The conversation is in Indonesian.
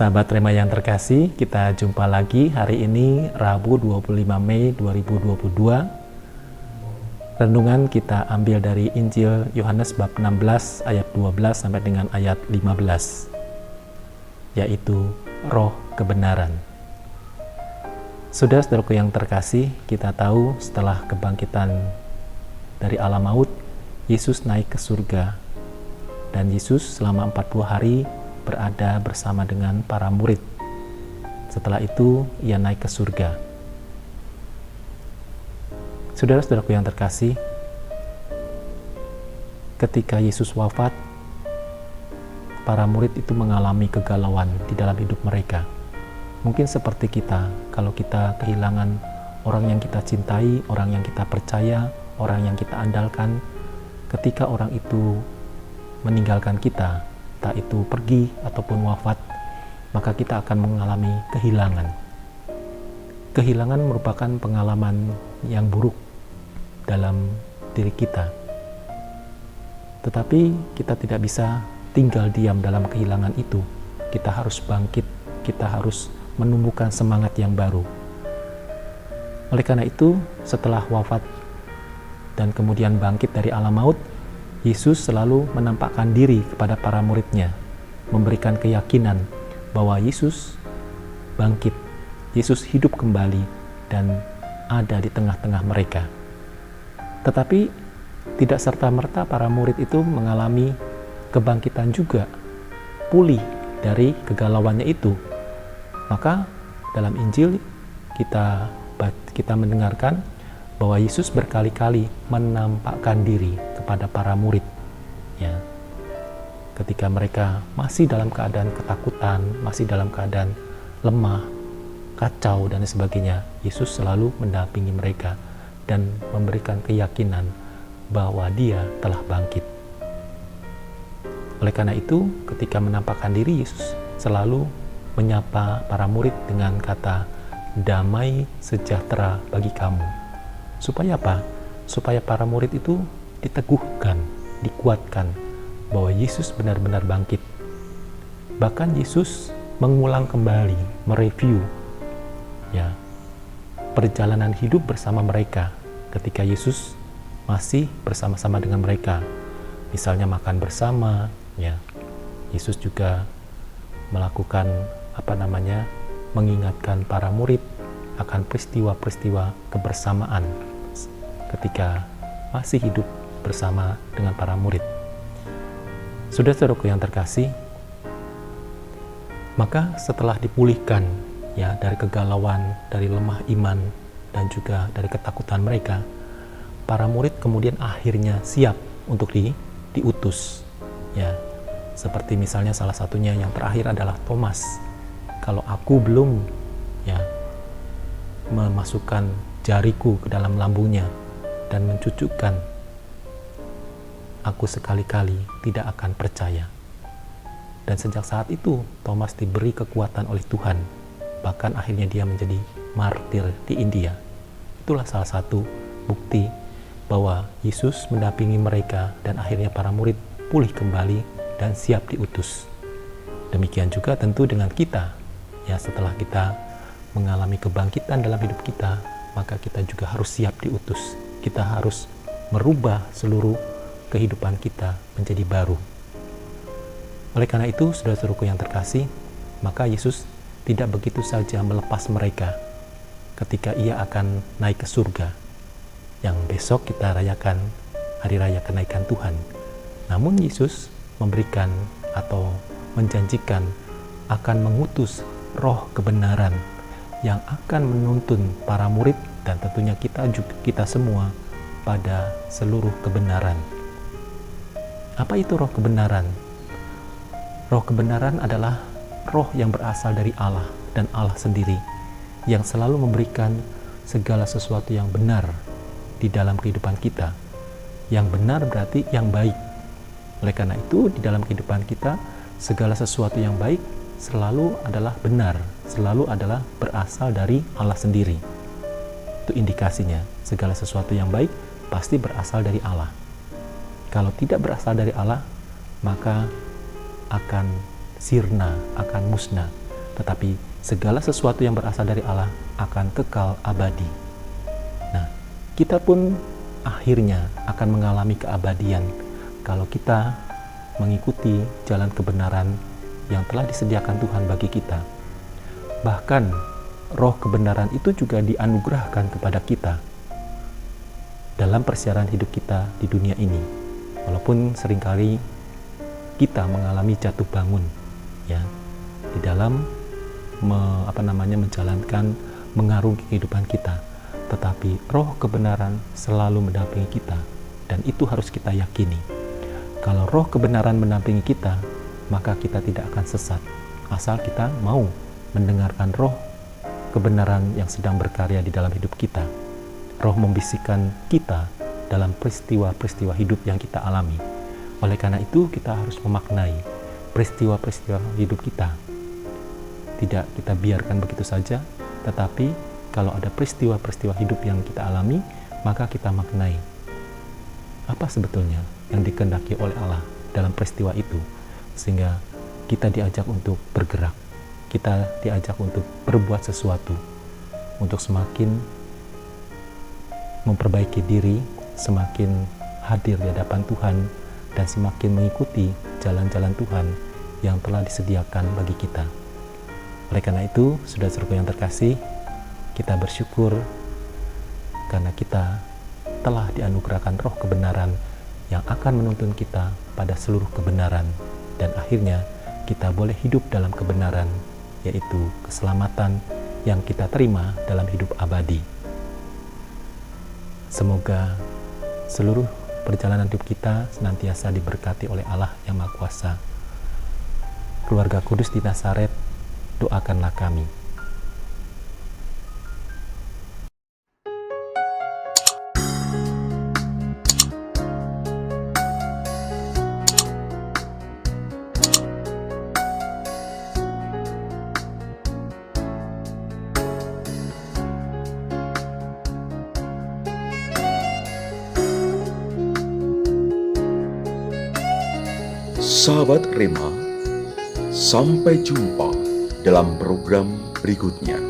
Sahabat Rema yang terkasih, kita jumpa lagi hari ini Rabu 25 Mei 2022. Renungan kita ambil dari Injil Yohanes bab 16 ayat 12 sampai dengan ayat 15, yaitu Roh Kebenaran. Saudara-saudaraku yang terkasih, kita tahu setelah kebangkitan dari alam maut, Yesus naik ke surga, dan Yesus selama 40 hari berada bersama dengan para murid. Setelah itu, ia naik ke surga. Saudara-saudaraku yang terkasih, ketika Yesus wafat, para murid itu mengalami kegalauan di dalam hidup mereka. Mungkin seperti kita, kalau kita kehilangan orang yang kita cintai, orang yang kita percaya, orang yang kita andalkan, ketika orang itu meninggalkan kita, entah itu pergi ataupun wafat, maka kita akan mengalami kehilangan. Kehilangan merupakan pengalaman yang buruk dalam diri kita. Tetapi kita tidak bisa tinggal diam dalam kehilangan itu. Kita harus bangkit, kita harus menumbuhkan semangat yang baru. Oleh karena itu, setelah wafat dan kemudian bangkit dari alam maut, Yesus selalu menampakkan diri kepada para muridnya, memberikan keyakinan bahwa Yesus bangkit, Yesus hidup kembali dan ada di tengah-tengah mereka. Tetapi tidak serta-merta para murid itu mengalami kebangkitan juga, pulih dari kegalauannya itu. Maka dalam Injil kita mendengarkan bahwa Yesus berkali-kali menampakkan diri kepada para murid, ya. Ketika mereka masih dalam keadaan ketakutan, masih dalam keadaan lemah, kacau dan sebagainya, Yesus selalu mendampingi mereka dan memberikan keyakinan bahwa Dia telah bangkit. Oleh karena itu, ketika menampakkan diri, Yesus selalu menyapa para murid dengan kata, "Damai sejahtera bagi kamu." Supaya apa? Supaya para murid itu diteguhkan, dikuatkan bahwa Yesus benar-benar bangkit. Bahkan Yesus mengulang kembali, mereview ya, perjalanan hidup bersama mereka ketika Yesus masih bersama-sama dengan mereka. Misalnya makan bersama, ya. Yesus juga melakukan mengingatkan para murid akan peristiwa-peristiwa kebersamaan ketika masih hidup bersama dengan para murid. Saudara-saudaraku yang terkasih, maka setelah dipulihkan ya dari kegalauan, dari lemah iman dan juga dari ketakutan mereka, para murid kemudian akhirnya siap untuk diutus. Ya, seperti misalnya salah satunya yang terakhir adalah Thomas. Kalau aku belum memasukkan jariku ke dalam lambungnya dan mencucukkan, aku sekali-kali tidak akan percaya. Dan sejak saat itu Thomas diberi kekuatan oleh Tuhan, bahkan akhirnya dia menjadi martir di India. Itulah salah satu bukti bahwa Yesus mendampingi mereka dan akhirnya para murid pulih kembali dan siap diutus. Demikian juga tentu dengan kita, ya, setelah kita mengalami kebangkitan dalam hidup kita, maka kita juga harus siap diutus. Kita harus merubah seluruh kehidupan kita menjadi baru. Oleh karena itu, saudara-saudaraku yang terkasih, maka Yesus tidak begitu saja melepas mereka ketika ia akan naik ke surga, yang besok kita rayakan hari raya kenaikan Tuhan. Namun Yesus memberikan atau menjanjikan akan mengutus Roh Kebenaran yang akan menuntun para murid dan tentunya kita semua pada seluruh kebenaran. Apa itu roh kebenaran? Roh kebenaran adalah roh yang berasal dari Allah dan Allah sendiri, yang selalu memberikan segala sesuatu yang benar di dalam kehidupan kita. Yang benar berarti yang baik. Oleh karena itu, di dalam kehidupan kita, segala sesuatu yang baik selalu adalah benar, selalu adalah berasal dari Allah sendiri. Itu indikasinya, segala sesuatu yang baik pasti berasal dari Allah. Kalau tidak berasal dari Allah, maka akan sirna, akan musnah. tetapi segala sesuatu yang berasal dari Allah akan kekal abadi. Nah, kita pun akhirnya akan mengalami keabadian kalau kita mengikuti jalan kebenaran yang telah disediakan Tuhan bagi kita. Bahkan roh kebenaran itu juga dianugerahkan kepada kita dalam persiaran hidup kita di dunia ini. Walaupun seringkali kita mengalami jatuh bangun ya di dalam menjalankan mengarungi kehidupan kita, tetapi roh kebenaran selalu mendampingi kita, dan itu harus kita yakini. Kalau roh kebenaran mendampingi kita, maka kita tidak akan sesat, asal kita mau mendengarkan roh kebenaran yang sedang berkarya di dalam hidup kita. Roh membisikkan kita dalam peristiwa-peristiwa hidup yang kita alami. Oleh karena itu, kita harus memaknai peristiwa-peristiwa hidup kita. Tidak kita biarkan begitu saja, tetapi kalau ada peristiwa-peristiwa hidup yang kita alami, maka kita maknai apa sebetulnya yang dikehendaki oleh Allah dalam peristiwa itu, sehingga kita diajak untuk bergerak, kita diajak untuk berbuat sesuatu, untuk semakin memperbaiki diri, semakin hadir di hadapan Tuhan, dan semakin mengikuti jalan-jalan Tuhan yang telah disediakan bagi kita. Oleh karena itu, saudara-saudaraku yang terkasih, kita bersyukur karena kita telah dianugerahkan roh kebenaran yang akan menuntun kita pada seluruh kebenaran, dan akhirnya kita boleh hidup dalam kebenaran, yaitu keselamatan yang kita terima dalam hidup abadi. Semoga seluruh perjalanan hidup kita senantiasa diberkati oleh Allah yang Maha Kuasa. Keluarga Kudus di Nazaret, doakanlah kami. Sahabat Rema, sampai jumpa dalam program berikutnya.